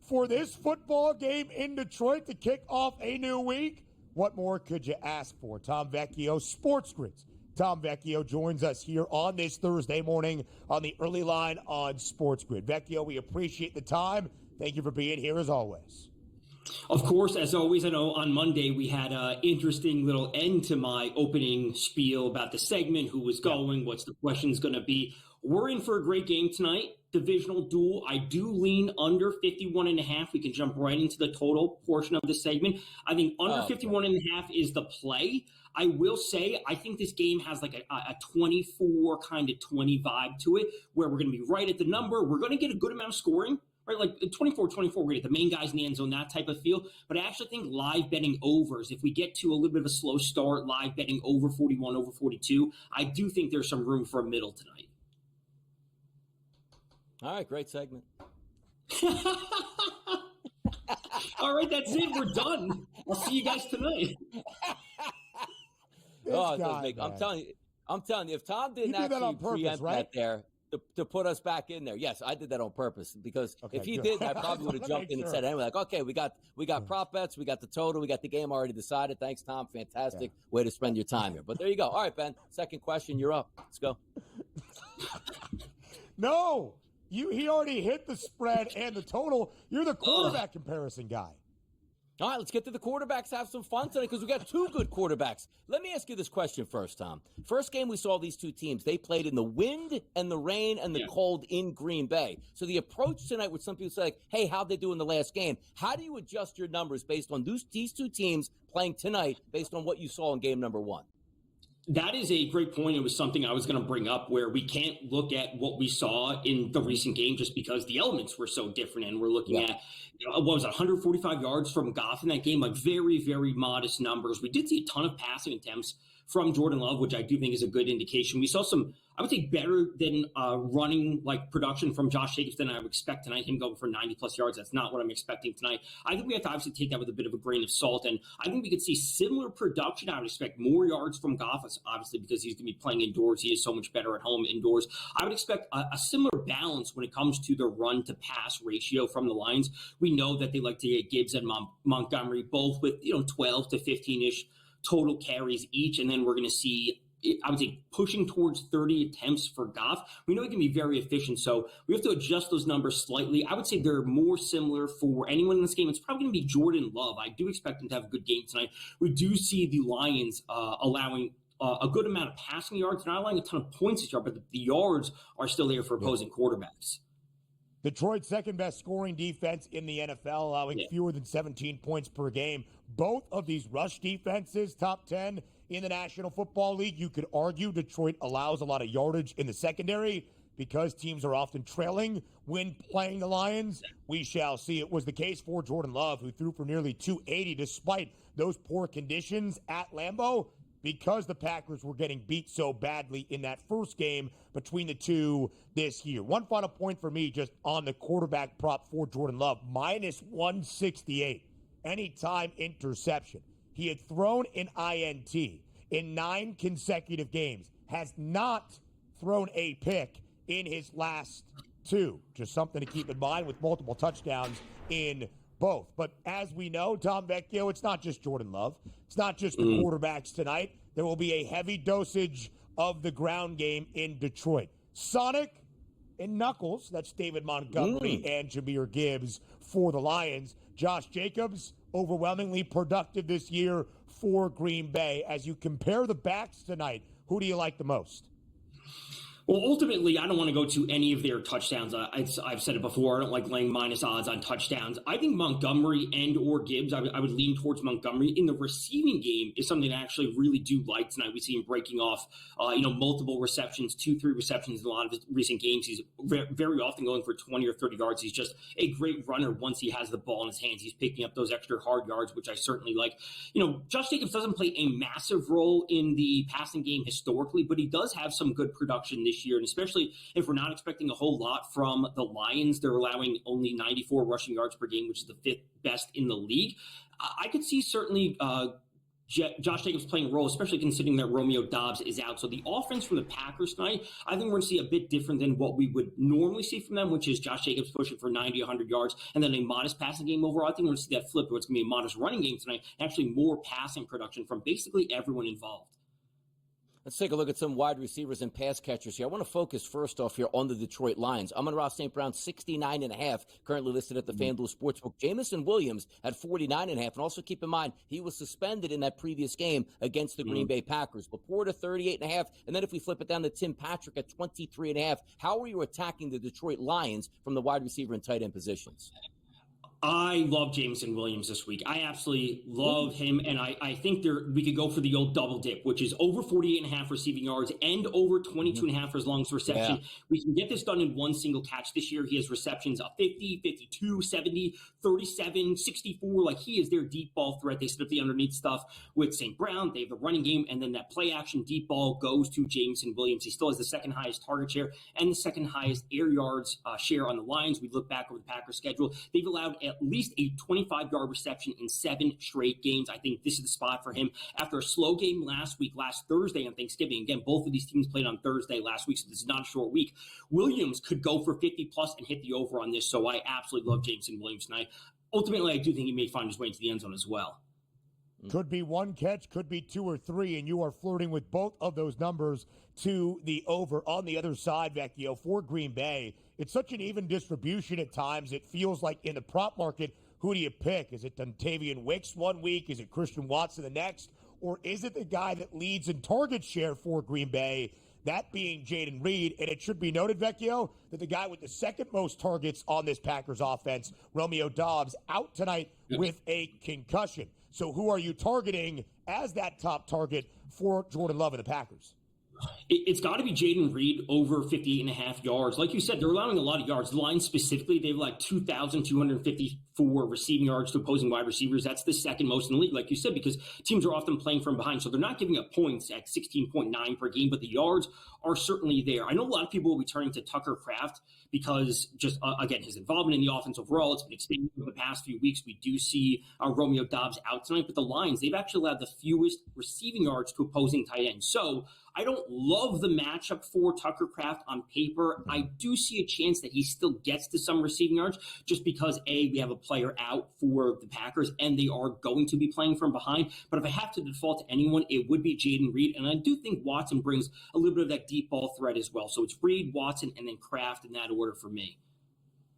for this football game in Detroit to kick off a new week. What more could you ask for? Tom Vecchio, SportsGrid's Tom Vecchio joins us here on this Thursday morning on the early line on SportsGrid. Vecchio, we appreciate the time. Thank you for being here as always. Of course, as always, I know on Monday we had an interesting little end to my opening spiel about the segment, who was going, what's the questions going to be. We're in for a great game tonight. Divisional duel. I do lean under 51.5. We can jump right into the total portion of the segment. I think under 51.5 is the play. I will say, I think this game has like a 24 kind of 20 vibe to it, where we're going to be right at the number. We're going to get a good amount of scoring, right? Like 24-24, we're going to get the main guys in the end zone, that type of feel. But I actually think live betting overs, if we get to a little bit of a slow start, live betting over 41, over 42, I do think there's some room for a middle tonight. All right, great segment. All right, that's it. We're done. I'll see you guys tonight. I'm telling you, if Tom didn't actually preempt that there to put us back in there, yes, I did that on purpose, because if he did, I probably would have jumped in and said anyway, like, okay, we got prop bets, we got the total, we got the game already decided. Thanks, Tom. Fantastic way to spend your time here. But there you go. All right, Ben. Second question, you're up. Let's go. No. He already hit the spread and the total. You're the quarterback comparison guy. All right, let's get to the quarterbacks. Have some fun today because we got two good quarterbacks. Let me ask you this question first, Tom. First game we saw these two teams, they played in the wind and the rain and the cold in Green Bay. So the approach tonight, with some people say, like, hey, how'd they do in the last game? How do you adjust your numbers based on these two teams playing tonight based on what you saw in game number one? That is a great point. It was something I was going to bring up, where we can't look at what we saw in the recent game just because the elements were so different. And we're looking at, what was it, 145 yards from Goff in that game, like very, very modest numbers. We did see a ton of passing attempts from Jordan Love, which I do think is a good indication. We saw some, I would say, better than running like production from Josh Jacobs than I would expect tonight, him going for 90-plus yards. That's not what I'm expecting tonight. I think we have to obviously take that with a bit of a grain of salt, and I think we could see similar production. I would expect more yards from Goff, obviously, because he's going to be playing indoors. He is so much better at home indoors. I would expect a similar balance when it comes to the run-to-pass ratio from the Lions. We know that they like to get Gibbs and Montgomery both with 12 to 15-ish total carries each, and then we're going to see I would say pushing towards 30 attempts for Goff. We know he can be very efficient, so we have to adjust those numbers slightly. I would say they're more similar for anyone in this game. It's probably going to be Jordan Love. I do expect him to have a good game tonight. We do see the Lions allowing a good amount of passing yards, not allowing a ton of points this year, but the yards are still there for opposing quarterbacks. Detroit's second best scoring defense in the NFL, allowing fewer than 17 points per game. Both of these rush defenses, top 10 in the National Football League. You could argue Detroit allows a lot of yardage in the secondary because teams are often trailing when playing the Lions. We shall see. It was the case for Jordan Love, who threw for nearly 280 despite those poor conditions at Lambeau, because the Packers were getting beat so badly in that first game between the two this year. One final point for me just on the quarterback prop for Jordan Love, minus 168. Anytime interception. He had thrown an INT in 9 consecutive games, has not thrown a pick in his last 2. Just something to keep in mind with multiple touchdowns in both. But as we know, Tom Vecchio, it's not just Jordan Love. It's not just the quarterbacks tonight. There will be a heavy dosage of the ground game in Detroit. Sonic and Knuckles, that's David Montgomery and Jahmyr Gibbs for the Lions. Josh Jacobs, overwhelmingly productive this year for Green Bay. As you compare the backs tonight, who do you like the most? Well, ultimately, I don't want to go to any of their touchdowns. I've said it before. I don't like laying minus odds on touchdowns. I think Montgomery and or Gibbs, I would lean towards Montgomery. In the receiving game is something I actually really do like tonight. We see him breaking off, multiple receptions, 2-3 receptions in a lot of his recent games. He's very often going for 20 or 30 yards. He's just a great runner once he has the ball in his hands. He's picking up those extra hard yards, which I certainly like. Josh Jacobs doesn't play a massive role in the passing game historically, but he does have some good production this year, and especially if we're not expecting a whole lot from the Lions. They're allowing only 94 rushing yards per game, which is the 5th best in the league. I could see certainly Josh Jacobs playing a role, especially considering that Romeo Doubs is out. So the offense from the Packers tonight, I think we're going to see a bit different than what we would normally see from them, which is Josh Jacobs pushing for 90, 100 yards, and then a modest passing game overall. I think we're going to see that flip, where it's going to be a modest running game tonight, and actually more passing production from basically everyone involved. Let's take a look at some wide receivers and pass catchers here. I want to focus first off here on the Detroit Lions. Amon-Ra St. Brown, 69.5, currently listed at the FanDuel Sportsbook. Jamison Williams at 49.5. And also keep in mind, he was suspended in that previous game against the Green Bay Packers. Laporta, 38.5. And then if we flip it down to Tim Patrick at 23.5, how are you attacking the Detroit Lions from the wide receiver and tight end positions? I love Jamison Williams this week. I absolutely love him, and I think we could go for the old double dip, which is over 48.5 receiving yards and over 22.5 for his longest reception. Yeah. We can get this done in one single catch. This year he has receptions of 50, 52, 70, 37, 64. Like, he is their deep ball threat. They set up the underneath stuff with St. Brown. They have the running game, and then that play action deep ball goes to Jamison Williams. He still has the second highest target share and the second highest air yards share on the Lions. We look back over the Packers schedule. They've allowed at least a 25-yard reception in 7 straight games. I think this is the spot for him. After a slow game last Thursday on Thanksgiving, again, both of these teams played on Thursday last week, so this is not a short week. Williams could go for 50-plus and hit the over on this, so I absolutely love Jamison Williams tonight. Ultimately, I do think he may find his way into the end zone as well. Could be one catch, could be 2 or 3, and you are flirting with both of those numbers to the over. On the other side, Vecchio, for Green Bay, it's such an even distribution at times. It feels like in the prop market, who do you pick? Is it Dontavian Wicks one week? Is it Christian Watson the next? Or is it the guy that leads in target share for Green Bay, that being Jayden Reed? And it should be noted, Vecchio, that the guy with the second most targets on this Packers offense, Romeo Doubs, out tonight with a concussion. So who are you targeting as that top target for Jordan Love and the Packers? It's got to be Jayden Reed over 58.5 yards. Like you said, they're allowing a lot of yards. The Lions specifically, they've like 2,254 receiving yards to opposing wide receivers. That's the second most in the league, like you said, because teams are often playing from behind. So they're not giving up points at 16.9 per game, but the yards are certainly there. I know a lot of people will be turning to Tucker Kraft because just, again, his involvement in the offense overall, it's been expanding over the past few weeks. We do see Romeo Doubs out tonight, but the Lions, they've actually allowed the fewest receiving yards to opposing tight ends. So I don't love the matchup for Tucker Kraft on paper. I do see a chance that he still gets to some receiving yards just because, A, we have a player out for the Packers, and they are going to be playing from behind. But if I have to default to anyone, it would be Jayden Reed. And I do think Watson brings a little bit of that deep ball threat as well. So it's Reed, Watson, and then Kraft in that order for me.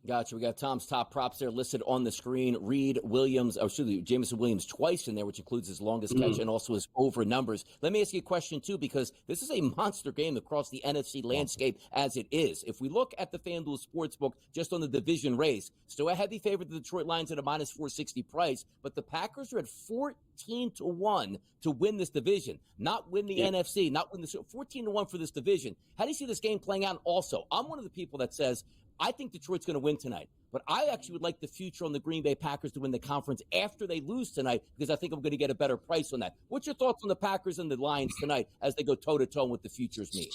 Gotcha. We got Tom's top props there listed on the screen. Reed Williams, Jameson Williams twice in there, which includes his longest catch and also his over numbers. Let me ask you a question, too, because this is a monster game across the NFC landscape as it is. If we look at the FanDuel Sportsbook just on the division race, still a heavy favorite, the Detroit Lions at a minus 460 price, but the Packers are at 14-1 to win this division, not win the NFC, not win the 14-1 for this division. How do you see this game playing out? Also, I'm one of the people that says, I think Detroit's going to win tonight, but I actually would like the future on the Green Bay Packers to win the conference after they lose tonight because I think I'm going to get a better price on that. What's your thoughts on the Packers and the Lions tonight as they go toe-to-toe with the futures meet?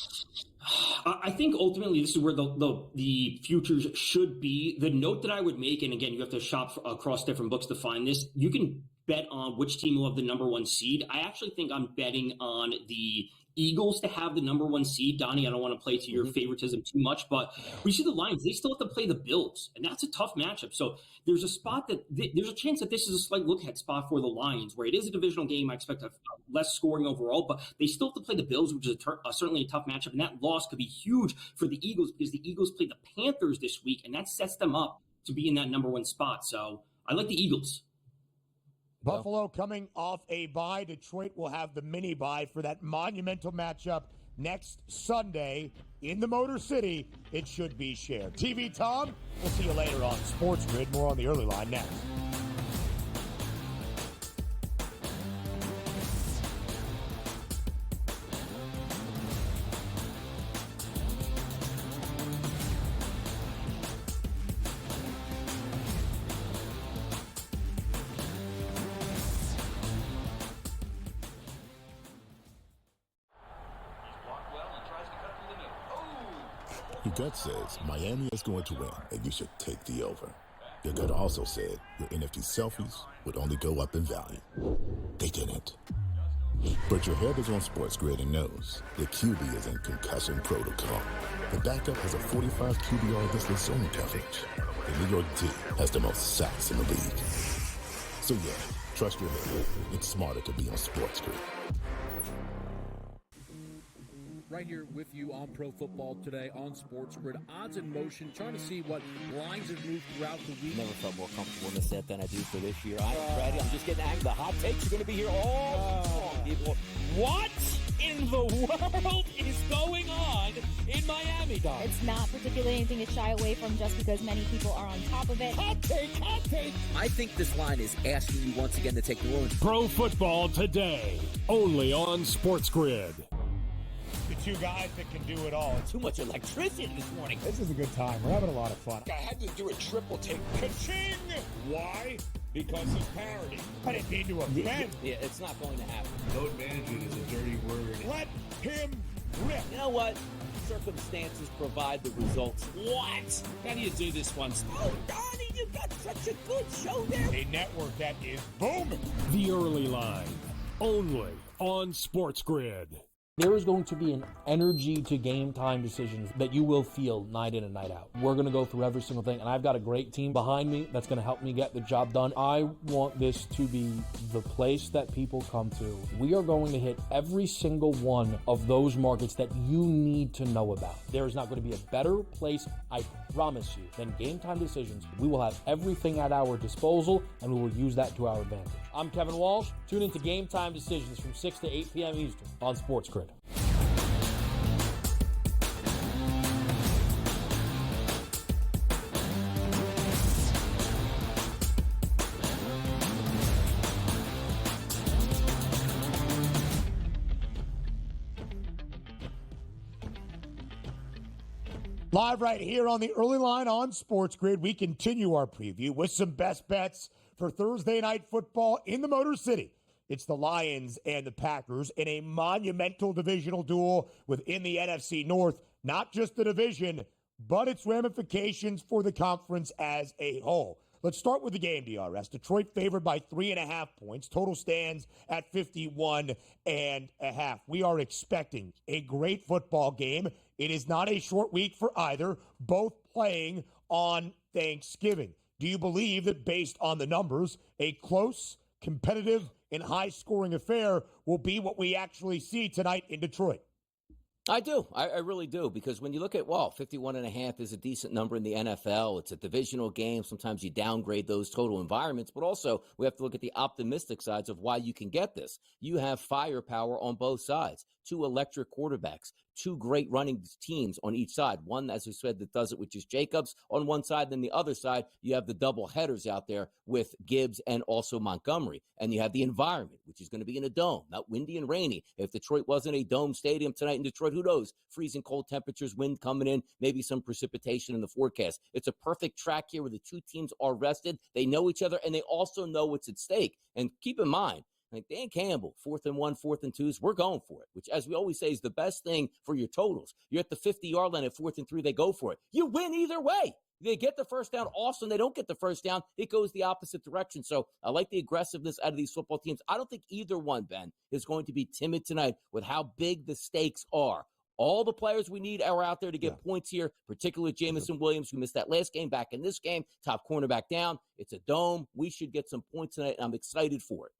I think ultimately this is where the futures should be. The note that I would make, and again, you have to shop across different books to find this, you can bet on which team will have the number one seed. I actually think I'm betting on the Eagles to have the number one seed. Donnie, I don't want to play to your favoritism too much, but we see the Lions, they still have to play the Bills, and that's a tough matchup. So there's a spot that there's a chance that this is a slight look-ahead spot for the Lions, where it is a divisional game. I expect a less scoring overall, but they still have to play the Bills, which is certainly a tough matchup, and that loss could be huge for the Eagles because the Eagles play the Panthers this week, and that sets them up to be in that number one spot. So I like the Eagles. Buffalo coming off a bye. Detroit will have the mini bye for that monumental matchup next Sunday in the Motor City. It should be shared. TV Tom, we'll see you later on Sports Grid. More on the early line next. Your gut says Miami is going to win, and you should take the over. Your gut also said your NFT selfies would only go up in value. They didn't. But your head is on Sports Grid and knows the QB is in concussion protocol. The backup has a 45 QBR against the zone coverage. The New York D has the most sacks in the league. So yeah, trust your head. It's smarter to be on Sports Grid. Right here with you on Pro Football Today on Sports Grid. Odds in motion, trying to see what lines have moved throughout the week. Never felt more comfortable in the set than I do for this year. I'm just getting angry. The hot takes are going to be here all people. What in the world is going on in Miami, Dog? It's not particularly anything to shy away from just because many people are on top of it. Hot take, hot take. I think this line is asking you once again to take New Orleans. Pro Football Today, only on Sports Grid. The two guys that can do it all. Too much electricity this morning. This is a good time. We're having a lot of fun. I had to do a triple take. Ka-ching! Why? Because of parody. I didn't mean to offend. Yeah, it's not going to happen. Load management is a dirty word. Let him rip. You know what? Circumstances provide the results. What? How do you do this one? Oh, Donnie, you got such a good show there. A network that is booming. The Early Line, only on Sports Grid. There is going to be an energy to game time decisions that you will feel night in and night out. We're going to go through every single thing, and I've got a great team behind me that's going to help me get the job done. I want this to be the place that people come to. We are going to hit every single one of those markets that you need to know about. There is not going to be a better place, I promise you, than Game Time Decisions. We will have everything at our disposal, and we will use that to our advantage. I'm Kevin Walsh. Tune into Game Time Decisions from 6 to 8 p.m. Eastern on Sports Grid. Live right here on the Early Line on Sports Grid, we continue our preview with some best bets for Thursday Night Football in the Motor City. It's the Lions and the Packers in a monumental divisional duel within the NFC North. Not just the division, but its ramifications for the conference as a whole. Let's start with the game, DRS. Detroit favored by 3.5 points. Total stands at 51.5. We are expecting a great football game. It is not a short week for either, both playing on Thanksgiving. Do you believe that based on the numbers, a close, competitive, and high-scoring affair will be what we actually see tonight in Detroit? I do. I really do. Because when you look at, 51.5 is a decent number in the NFL. It's a divisional game. Sometimes you downgrade those total environments. But also, we have to look at the optimistic sides of why you can get this. You have firepower on both sides. 2 electric quarterbacks. 2 great running teams on each side. One, as we said, that does it, which is Jacobs on one side. Then the other side, you have the double headers out there with Gibbs and also Montgomery. And you have the environment, which is going to be in a dome, not windy and rainy. If Detroit wasn't a dome stadium tonight in Detroit, who knows? Freezing cold temperatures, wind coming in, maybe some precipitation in the forecast. It's a perfect track here where the 2 teams are rested. They know each other, and they also know what's at stake. And keep in mind, like Dan Campbell, 4th and 1, 4th and 2s, we're going for it, which, as we always say, is the best thing for your totals. You're at the 50-yard line at 4th and 3, they go for it. You win either way. They get the first down. Awesome. They don't get the first down. It goes the opposite direction. So I like the aggressiveness out of these football teams. I don't think either one, Ben, is going to be timid tonight with how big the stakes are. All the players we need are out there to get points here, particularly Jamison Williams, who missed that last game, back in this game, top cornerback down. It's a dome. We should get some points tonight, and I'm excited for it.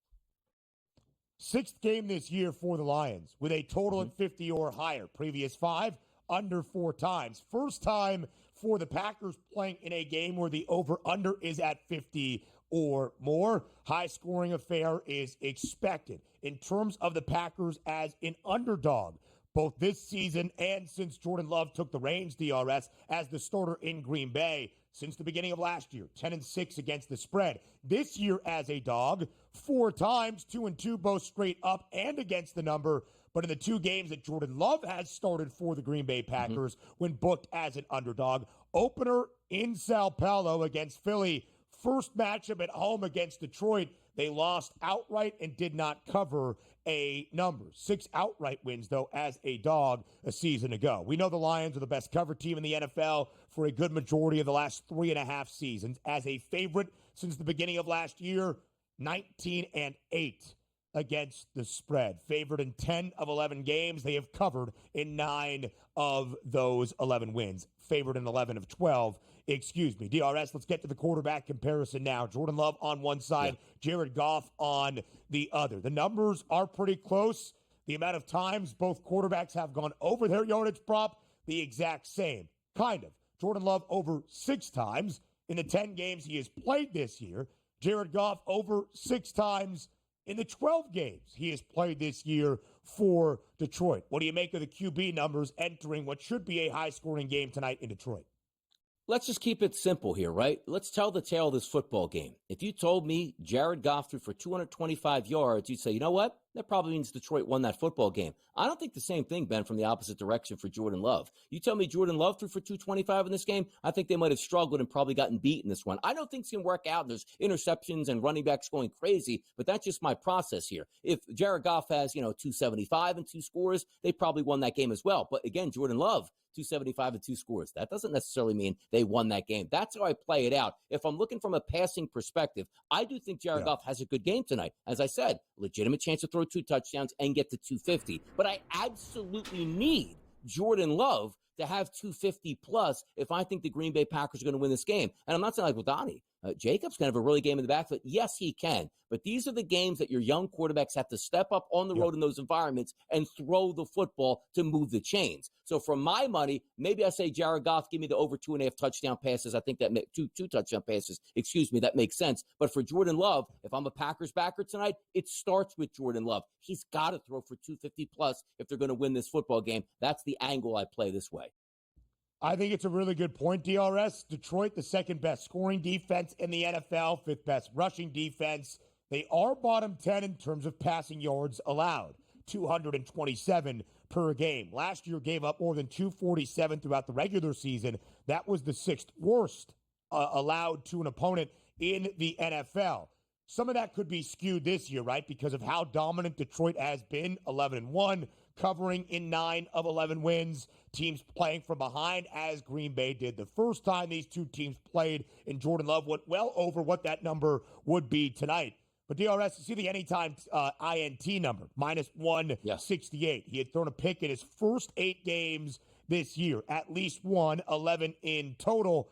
6th game this year for the Lions with a total at 50 or higher. Previous 5, under 4 times. First time for the Packers playing in a game where the over-under is at 50 or more. High-scoring affair is expected. In terms of the Packers as an underdog, both this season and since Jordan Love took the reins, DRS, as the starter in Green Bay, since the beginning of last year, 10-6 against the spread. This year as a dog, 4 times, 2-2, both straight up and against the number. But in the 2 games that Jordan Love has started for the Green Bay Packers, when booked as an underdog, opener in Sao Paulo against Philly, first matchup at home against Detroit, they lost outright and did not cover a number. 6 outright wins, though, as a dog a season ago. We know the Lions are the best cover team in the NFL for a good majority of the last 3.5 seasons. As a favorite since the beginning of last year, 19-8 against the spread. Favored in 10 of 11 games. They have covered in 9 of those 11 wins. Favored in 11 of 12. Excuse me. DRS, let's get to the quarterback comparison now. Jordan Love on one side, Jared Goff on the other. The numbers are pretty close. The amount of times both quarterbacks have gone over their yardage prop, the exact same. Kind of. Jordan Love over 6 times in the 10 games he has played this year. Jared Goff over 6 times in the 12 games he has played this year for Detroit. What do you make of the QB numbers entering what should be a high-scoring game tonight in Detroit? Let's just keep it simple here, right? Let's tell the tale of this football game. If you told me Jared Goff threw for 225 yards, you'd say, you know what? That probably means Detroit won that football game. I don't think the same thing, Ben, from the opposite direction for Jordan Love. You tell me Jordan Love threw for 225 in this game, I think they might have struggled and probably gotten beat in this one. I know things can work out. There's interceptions and running backs going crazy, but that's just my process here. If Jared Goff has, 275 and 2 scores, they probably won that game as well. But again, Jordan Love, 275 and 2 scores. That doesn't necessarily mean they won that game. That's how I play it out. If I'm looking from a passing perspective, I do think Jared Goff has a good game tonight. As I said, legitimate chance to throw 2 touchdowns and get to 250. But I absolutely need Jordan Love to have 250 plus if I think the Green Bay Packers are going to win this game. And I'm not saying like with Donnie. Jacobs can have a really game in the backfield. Yes, he can. But these are the games that your young quarterbacks have to step up on the road in those environments and throw the football to move the chains. So for my money, maybe I say Jared Goff, give me the over 2.5 touchdown passes. I think that two touchdown passes, that makes sense. But for Jordan Love, if I'm a Packers backer tonight, it starts with Jordan Love. He's got to throw for 250 plus if they're going to win this football game. That's the angle I play this way. I think it's a really good point, DRS. Detroit, the 2nd best scoring defense in the NFL, 5th best rushing defense. They are bottom 10 in terms of passing yards allowed, 227 per game. Last year gave up more than 247 throughout the regular season. That was the 6th worst allowed to an opponent in the NFL. Some of that could be skewed this year, right, because of how dominant Detroit has been, 11-1, covering in 9 of 11 wins. Teams playing from behind, as Green Bay did the first time these 2 teams played, and Jordan Love went well over what that number would be tonight. But DRS, you see the anytime INT number, minus 168. He had thrown a pick in his first 8 games this year, at least 1, 11 in total.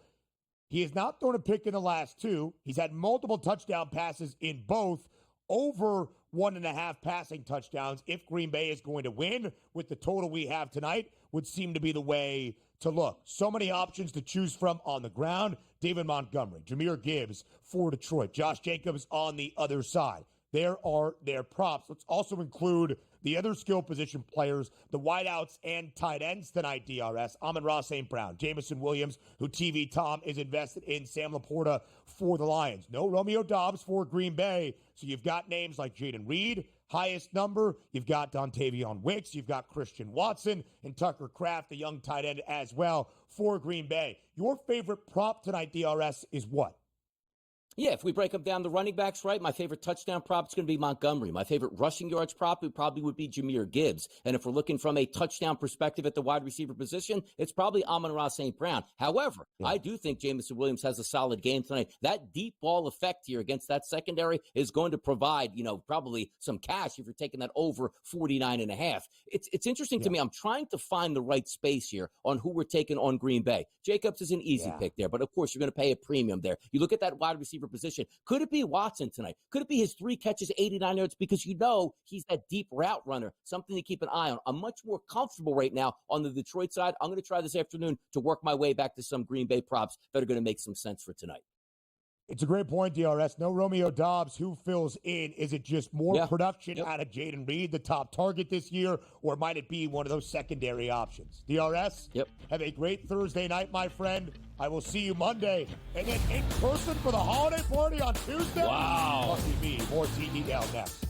He has not thrown a pick in the last two. He's had multiple touchdown passes in both, over 1.5 passing touchdowns. If Green Bay is going to win with the total we have tonight, would seem to be the way to look. So many options to choose from on the ground. David Montgomery, Jahmyr Gibbs for Detroit, Josh Jacobs on the other side. There are their props. Let's also include the other skill position players, the wideouts and tight ends tonight, DRS. Amon-Ra St. Brown, Jameson Williams, who TV Tom is invested in, Sam Laporta for the Lions. No Romeo Doubs for Green Bay. So you've got names like Jayden Reed, highest number. You've got Dontavion Wicks. You've got Christian Watson and Tucker Kraft, the young tight end as well for Green Bay. Your favorite prop tonight, DRS, is what? Yeah, if we break them down, the running backs, right, my favorite touchdown prop is going to be Montgomery. My favorite rushing yards prop probably would be Jahmyr Gibbs. And if we're looking from a touchdown perspective at the wide receiver position, it's probably Amon-Ra St. Brown. However, I do think Jameson Williams has a solid game tonight. That deep ball effect here against that secondary is going to provide, probably some cash if you're taking that over 49.5. It's interesting to me. I'm trying to find the right space here on who we're taking on Green Bay. Jacobs is an easy pick there, but of course you're going to pay a premium there. You look at that wide receiver position. Could it be Watson tonight? Could it be his 3 catches, 89 yards? Because he's that deep route runner, something to keep an eye on. I'm much more comfortable right now on the Detroit side. I'm going to try this afternoon to work my way back to some Green Bay props that are going to make some sense for tonight. It's a great point, DRS. No Romeo Doubs. Who fills in? Is it just more production out of Jayden Reed, the top target this year, or might it be one of those secondary options? DRS, have a great Thursday night, my friend. I will see you Monday. And then in person for the holiday party on Tuesday? Wow. Lucky me. More TDL next.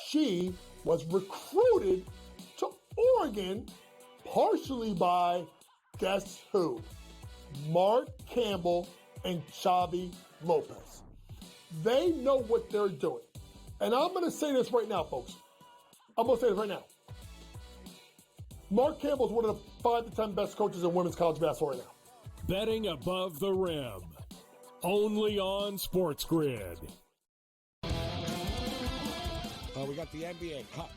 She was recruited to Oregon partially by, guess who? Mark Campbell and Xavi Lopez. They know what they're doing. And I'm going to say this right now, folks. I'm going to say this right now. Mark Campbell is one of the 5 to 10 best coaches in women's college basketball right now. Betting above the rim. Only on Sports Grid. We got the NBA Cup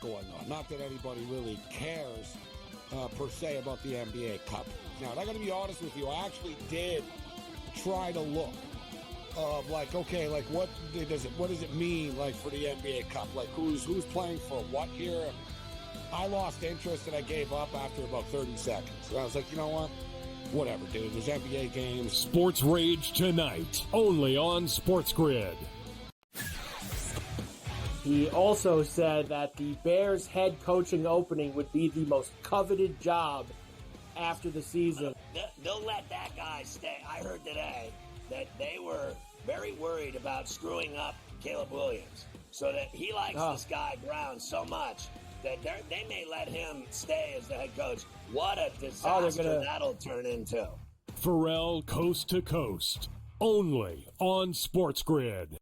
going on. Not that anybody really cares per se about the NBA Cup. Now, I got to be honest with you. I actually did try to look of what does it mean for the NBA Cup? Like who's playing for what here? I lost interest and I gave up after about 30 seconds. And I was like, you know what? Whatever, dude. There's NBA games. Sports Rage tonight, only on Sports Grid. He also said that the Bears head coaching opening would be the most coveted job after the season. They'll let that guy stay. I heard today that they were very worried about screwing up Caleb Williams. So that he likes this guy Brown so much that they may let him stay as the head coach. What a disaster that'll turn into. Pharrell Coast to Coast, only on Sports Grid.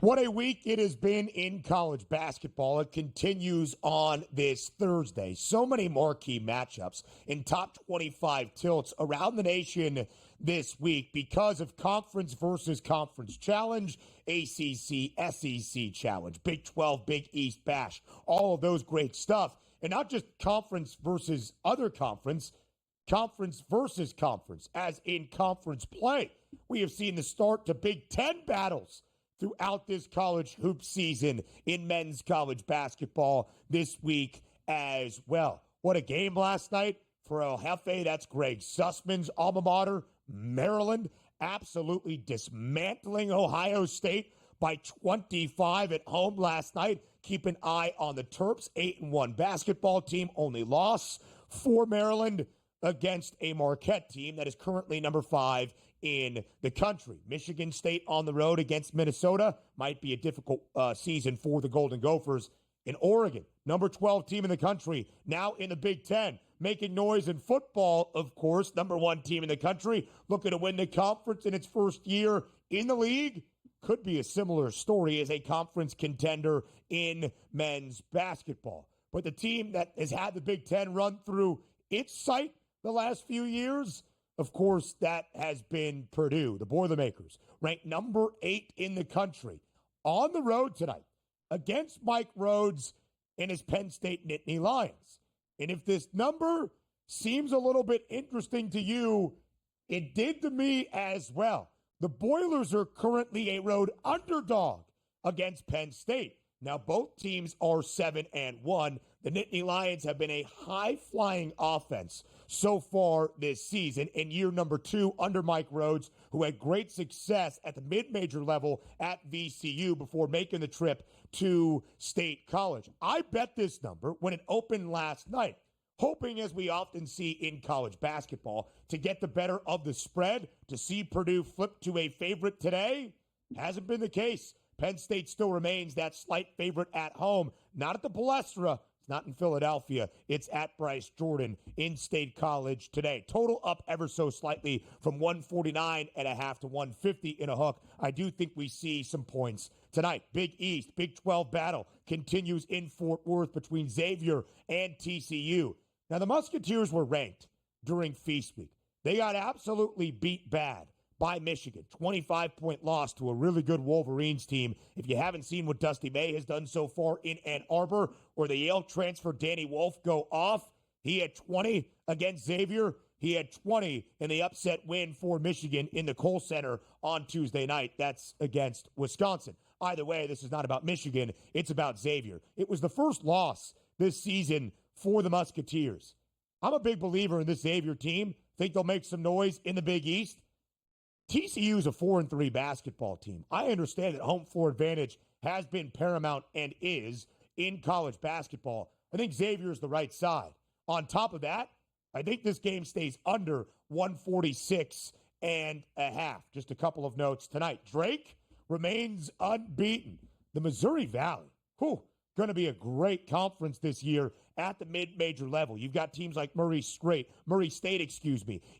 What a week it has been in college basketball. It continues on this Thursday. So many marquee matchups in top 25 tilts around the nation this week because of conference versus conference challenge, ACC, SEC challenge, Big 12, Big East bash, all of those great stuff. And not just conference versus other conference versus conference, as in conference play. We have seen the start to Big 10 battles throughout this college hoop season in men's college basketball this week as well. What a game last night for El Jefe. That's Greg Sussman's alma mater, Maryland, absolutely dismantling Ohio State by 25 at home last night. Keep an eye on the Terps, 8-1 basketball team. Only loss for Maryland against a Marquette team that is currently number 5 in the country. Michigan State on the road against Minnesota. Might be a difficult season for the Golden Gophers. In Oregon, number 12 team in the country, now in the Big Ten. Making noise in football, of course, number 1 team in the country. Looking to win the conference in its first year in the league. Could be a similar story as a conference contender in men's basketball. But the team that has had the Big Ten run through its site the last few years, of course, that has been Purdue, the Boilermakers, ranked number 8 in the country, on the road tonight against Mike Rhodes and his Penn State Nittany Lions. And if this number seems a little bit interesting to you, it did to me as well. The Boilers are currently a road underdog against Penn State. Now, both teams are 7-1. The Nittany Lions have been a high-flying offense so far this season in year number 2 under Mike Rhodes, who had great success at the mid-major level at VCU before making the trip to State College. I bet this number when it opened last night, hoping, as we often see in college basketball, to get the better of the spread, to see Purdue flip to a favorite today. Hasn't been the case. Penn State still remains that slight favorite at home. Not at the Palestra. It's not in Philadelphia. It's at Bryce Jordan in State College today. Total up ever so slightly from 149.5 to 150 in a hook. I do think we see some points tonight. Big East, Big 12 battle continues in Fort Worth between Xavier and TCU. Now, the Musketeers were ranked during Feast Week. They got absolutely beat bad by Michigan. 25-point loss to a really good Wolverines team. If you haven't seen what Dusty May has done so far in Ann Arbor, or the Yale transfer Danny Wolf go off, he had 20 against Xavier. He had 20 in the upset win for Michigan in the Kohl Center on Tuesday night. That's against Wisconsin. Either way, this is not about Michigan. It's about Xavier. It was the first loss this season for the Musketeers. I'm a big believer in this Xavier team. Think they'll make some noise in the Big East. TCU is a 4-3 basketball team. I understand that home floor advantage has been paramount and is in college basketball. I think Xavier is the right side. On top of that, I think this game stays under 146.5. Just a couple of notes tonight. Drake remains unbeaten. The Missouri Valley, going to be a great conference this year at the mid-major level. You've got teams like Murray State.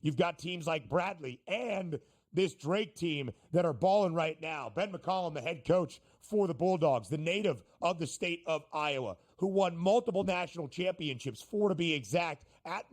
You've got teams like Bradley and this Drake team that are balling right now. Ben McCollum, the head coach for the Bulldogs, the native of the state of Iowa, who won multiple national championships, 4 to be exact, at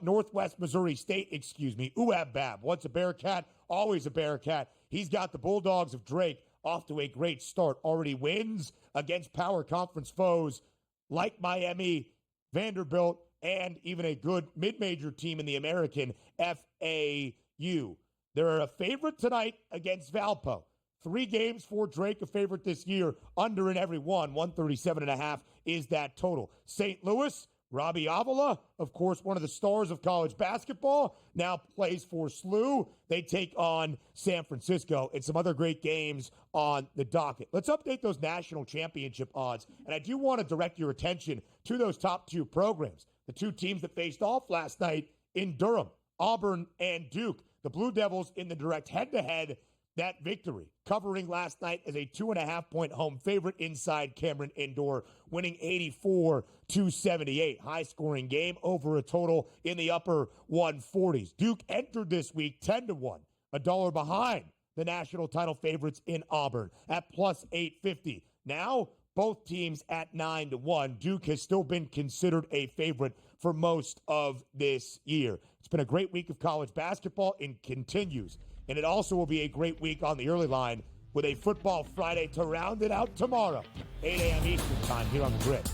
Northwest Missouri State, UAB Bab. Once a Bearcat, always a Bearcat. He's got the Bulldogs of Drake off to a great start. Already wins against power conference foes like Miami, Vanderbilt, and even a good mid-major team in the American, FAU. They're a favorite tonight against Valpo. 3 games for Drake, a favorite this year, under in every one. 137.5 is that total. St. Louis, Robbie Avila, of course, one of the stars of college basketball, now plays for SLU. They take on San Francisco and some other great games on the docket. Let's update those national championship odds. And I do want to direct your attention to those top 2 programs. The 2 teams that faced off last night in Durham, Auburn and Duke. The Blue Devils in the direct head-to-head, that victory, covering last night as a 2.5-point home favorite inside Cameron Indoor, winning 84-78. High-scoring game over a total in the upper 140s. Duke entered this week 10-1, $1 behind the national title favorites in Auburn at plus 850. Now, both teams at 9-1. Duke has still been considered a favorite for most of this year. It's been a great week of college basketball and continues. And it also will be a great week on the early line with a Football Friday to round it out tomorrow, 8 a.m. Eastern time here on The Grid.